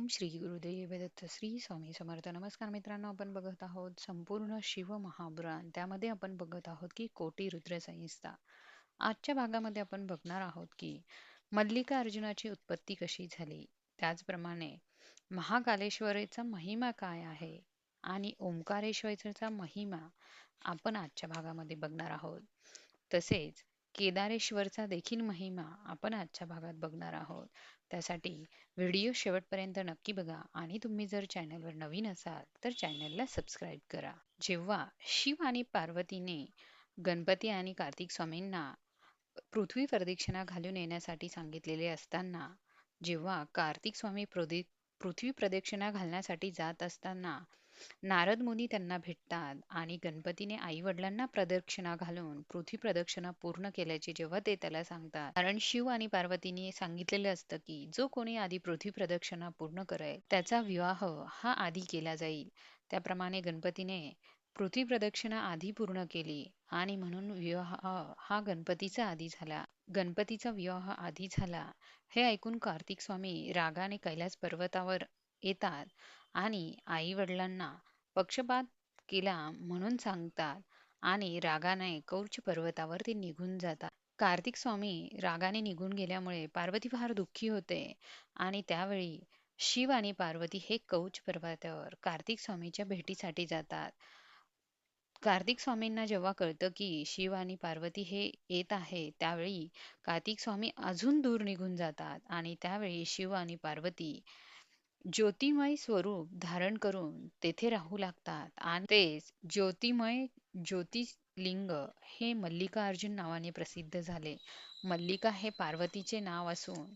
श्री गुरुदेव दत्त श्री स्वामी समर्थ. नमस्कार मित्रांनो, आपण बघत आहोत संपूर्ण शिव महापुराण. त्यामध्ये आपण बघत आहोत की कोटी रुद्र संहिता. आजच्या भागामध्ये आपण बघणार आहोत की मल्लिका अर्जुनाची उत्पत्ती कशी झाली, त्याचप्रमाणे महाकालेश्वरीचा महिमा काय आहे आणि ओंकारेश्वरचा महिमा आपण आजच्या भागामध्ये बघणार आहोत. तसेच केदारेश्वरचा देखील महिमा आपण आजच्या भागात बघणार आहोत. त्यासाठी व्हिडिओ शेवटपर्यंत नक्की बघा आणि तुम्ही जर चॅनलवर नवीन असाल तर चॅनलला सबस्क्राईब करा. जेव्हा शिव आणि पार्वतीने गणपती आणि कार्तिक स्वामींना पृथ्वी प्रदक्षिणा घालून येण्यासाठी सांगितलेले असताना, जेव्हा कार्तिक स्वामी पृथ्वी प्रदक्षिणा घालण्यासाठी जात असताना नारद मुनी त्यांना भेटतात आणि गणपतीने आई वडिलांना प्रदक्षिणा घालून पृथ्वी प्रदक्षिणा पूर्ण केल्याचे जेव्हा ते त्याला सांगतात, कारण शिव आणि पार्वतीने सांगितलेलं असतं की जो कोणी आधी पृथ्वी प्रदक्षिणा पूर्ण करेल त्याचा विवाह हा आधी केला जाईल. त्याप्रमाणे गणपतीने पृथ्वी प्रदक्षिणा आधी पूर्ण केली आणि म्हणून विवाह हा गणपतीचा आधी झाला. गणपतीचा विवाह आधी झाला हे ऐकून कार्तिक स्वामी रागाने कैलास पर्वतावर येतात आणि आई वडिलांना पक्षपात केला म्हणून सांगतात आणि रागाने कौच पर्वतावर ते निघून जातात. कार्तिक स्वामी रागाने निघून गेल्यामुळे पार्वती फार दुःखी होते आणि त्यावेळी शिव आणि पार्वती हे कौच पर्वतावर कार्तिक स्वामीच्या भेटीसाठी जातात. कार्तिक स्वामींना जेव्हा कळतं की शिव आणि पार्वती हे येत आहे, त्यावेळी कार्तिक स्वामी अजून दूर निघून जातात आणि त्यावेळी शिव आणि पार्वती ज्योतिमय स्वरूप धारण करून तेथे राहू लागतात आणि तेच ज्योतिमय ज्योतिर्लिंग हे मल्लिकार्जुन नावाने प्रसिद्ध झाले. मल्लिका हे पार्वतीचे नाव असून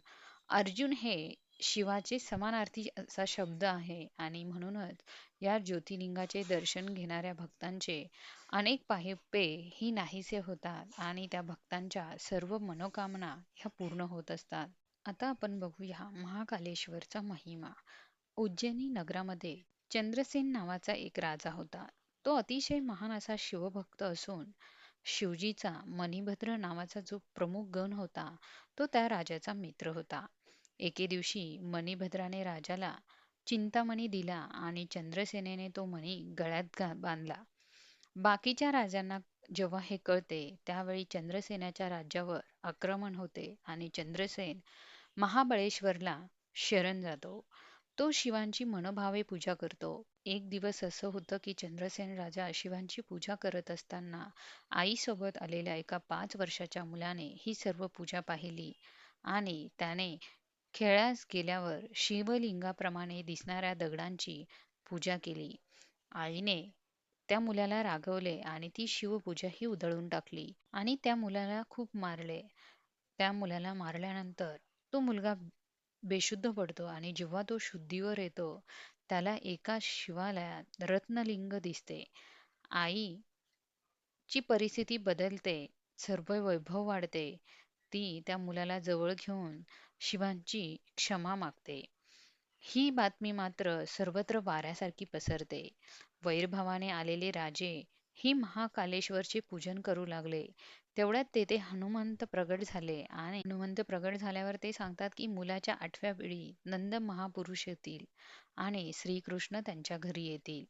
अर्जुन हे शिवाचे समानार्थी असा शब्द आहे आणि म्हणूनच या ज्योतिर्लिंगाचे दर्शन घेणाऱ्या भक्तांचे अनेक पाहिपे ही नाहीसे होतात आणि त्या भक्तांच्या सर्व मनोकामना ह्या पूर्ण होत असतात. आता आपण बघूया महाकालेश्वरचा महिमा. उज्जैनी नगरामध्ये चंद्रसेन नावाचा एक राजा होता. तो अतिशय महान असा शिवभक्त असून शिवजीचा मणिभद्र नावाचा जो प्रमुख गण होता तो त्या राजाचा मित्र होता. एके दिवशी मणिभद्राने राजाला चिंतामणी दिला आणि चंद्रसेनेने तो मणी गळ्यात बांधला. बाकीच्या राजांना जेव्हा हे कळते त्यावेळी चंद्रसेनाच्या राज्यावर आक्रमण होते आणि चंद्रसेन महाबळेश्वरला शरण जातो. तो शिवांची मनोभावे पूजा करतो. एक दिवस असं होतं की चंद्रसेन राजा शिवांची पूजा करत असताना आईसोबत आलेल्या एका 5 वर्षाच्या मुलाने ही सर्व पूजा पाहिली आणि त्याने खेळास गेल्यावर शिवलिंगाप्रमाणे दिसणाऱ्या दगडांची पूजा केली. आईने त्या मुलाला रागवले आणि ती शिवपूजा ही उधळून टाकली आणि त्या मुलाला खूप मारले. त्या मुलाला मारल्यानंतर तो मुलगा बेशुद्ध पडतो आणि जेव्हा तो शुद्धीवर येतो त्याला एका शिवालयात रत्नलिंग दिसते. आईची परिस्थिती बदलते, सर्व वैभव वाढते. ती त्या मुलाला जवळ घेऊन शिवांची क्षमा मागते. ही बातमी मात्र सर्वत्र वाऱ्यासारखी पसरते. वैरभावाने आलेले राजे ही महाकालेश्वरचे पूजन करू लागले. तेवढ्यात तेथे हनुमंत प्रगट झाले आणि हनुमंत प्रगट झाल्यावर ते सांगतात की मुलाच्या 8व्या पिढी नंद महापुरुष येतील आणि श्रीकृष्ण त्यांच्या घरी येतील.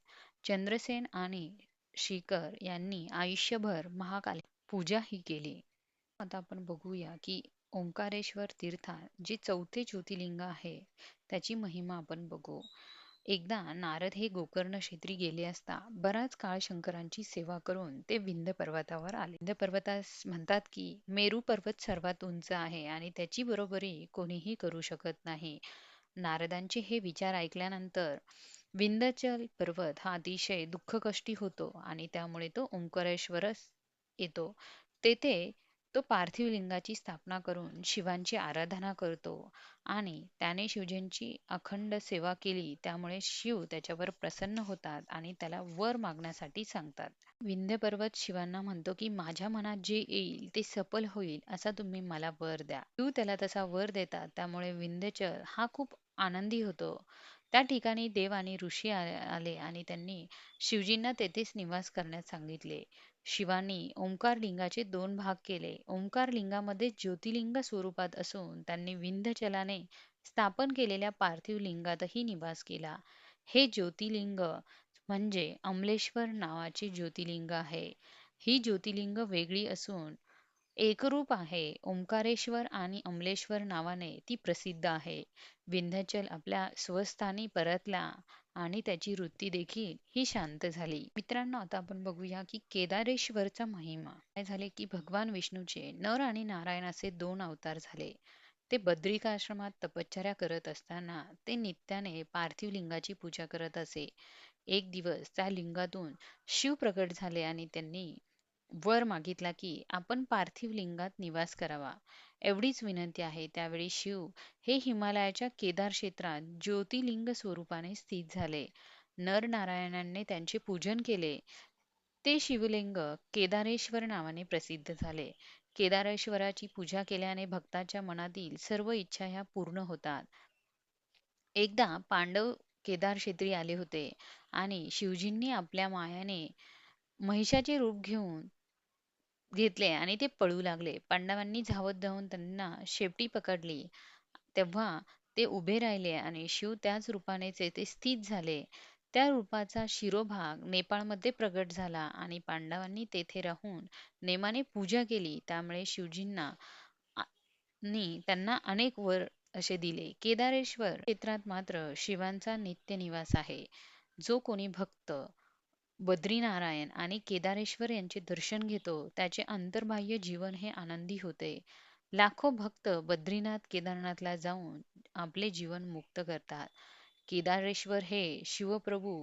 चंद्रसेन आणि शिकर यांनी आयुष्यभर महाकाली पूजा ही केली. आता आपण बघूया की ओंकारेश्वर तीर्थात जे चौथे ज्योतिर्लिंग आहे त्याची महिमा आपण बघू. एकदा नारद हे गोकर्ण क्षेत्री गेले असता बराच काळ शंकरांची सेवा करून ते विंध्य पर्वतावर आले. विंध्य पर्वतास म्हणतात की मेरू पर्वत सर्वात उंच आहे आणि त्याची बरोबरी कोणीही करू शकत नाही. नारदांचे हे विचार ऐकल्यानंतर विंध्याचल पर्वत हा अतिशय दुःखकष्टी होतो आणि त्यामुळे तो ओंकारेश्वरस येतो. तेथे तो पार्थिव लिंगाची स्थापना करून शिवांची आराधना करतो आणि त्याने शिवजींची अखंड सेवा केली त्यामुळे शिव त्याच्यावर प्रसन्न होतात आणि त्याला वर मागण्यासाठी सांगतात. विंध्य पर्वत शिवांना म्हणतो की माझ्या मनात जे येईल ते सफल होईल असा तुम्ही मला वर द्या. शिव त्याला तसा वर देतात. त्यामुळे विंध्याचल हा खूप आनंदी होतो. त्या ठिकाणी देव आणि ऋषी आले आणि त्यांनी शिवजींना तेथेच निवास करण्यास सांगितले. शिवांनी ओंकार लिंगाचे 2 भाग केले. ओंकार लिंगामध्ये ज्योतिर्लिंग स्वरूपात असून त्यांनी विंध्याचलाने स्थापन केलेल्या पार्थिव लिंगातही निवास केला. हे ज्योतिर्लिंग म्हणजे अमलेश्वर नावाचे ज्योतिर्लिंग आहे. ही ज्योतिर्लिंग वेगळी असून एकरूप आहे. ओंकारेश्वर आणि अमलेश्वर नावाने ती प्रसिद्ध आहे. विंध्याचल आपल्या स्वस्थानी परतला आणि त्याची वृत्ती देखील ही शांत झाली. मित्रांनो, आता आपण बघूया की केदारेश्वरचा महिमा. काय झाले की भगवान विष्णूचे नर आणि नारायण असे दोन अवतार झाले. ते बद्रिकाश्रमात तपश्चर्या करत असताना ते नित्याने पार्थिव लिंगाची पूजा करत असे. एक दिवस त्या लिंगातून शिव प्रकट झाले आणि त्यांनी वर मागितला की आपण पार्थिव लिंगात निवास करावा. एवढीच विनंती आहे. त्यावेळी शिव हे हिमालयाच्या केदार क्षेत्रात ज्योतिर्लिंग स्वरूपाने स्थित झाले. नर नारायणांनी त्यांचे पूजन केले. ते शिवलिंग केदारेश्वर नावाने प्रसिद्ध झाले. केदारेश्वराची पूजा केल्याने भक्ताच्या मनातील सर्व इच्छा ह्या पूर्ण होतात. एकदा पांडव केदार क्षेत्री आले होते आणि शिवजींनी आपल्या मायाने महिषाचे रूप घेतले आणि ते पळू लागले. पांडवांनी धावत धावून त्यांना शेपटी पकडली. तेव्हा ते उभे राहिले आणि शिव त्याच रूपाने तेथे स्थित झाले. त्या रूपाचा शिरोभाग नेपाळमध्ये प्रगट झाला आणि पांडवांनी तेथे राहून नेमाने पूजा केली. त्यामुळे शिवजींना त्यांना अनेक वर असे दिले. केदारेश्वर क्षेत्रात मात्र शिवांचा नित्य निवास आहे. जो कोणी भक्त बद्रीनारायण आणि केदारेश्वर यांचे दर्शन घेतो त्याचे अंतर्बाह्य जीवन हे आनंदी होते. लाखो भक्त बद्रीनाथ केदारनाथला जाऊन आपले जीवन मुक्त करतात. केदारेश्वर हे शिवप्रभू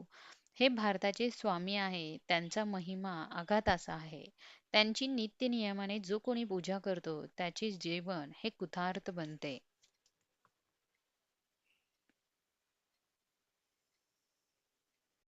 हे भारताचे स्वामी आहे. त्यांचा महिमा अगाध असा आहे. त्यांची नित्य नियमाने जो कोणी पूजा करतो त्याचे जीवन हे कृतार्थ बनते.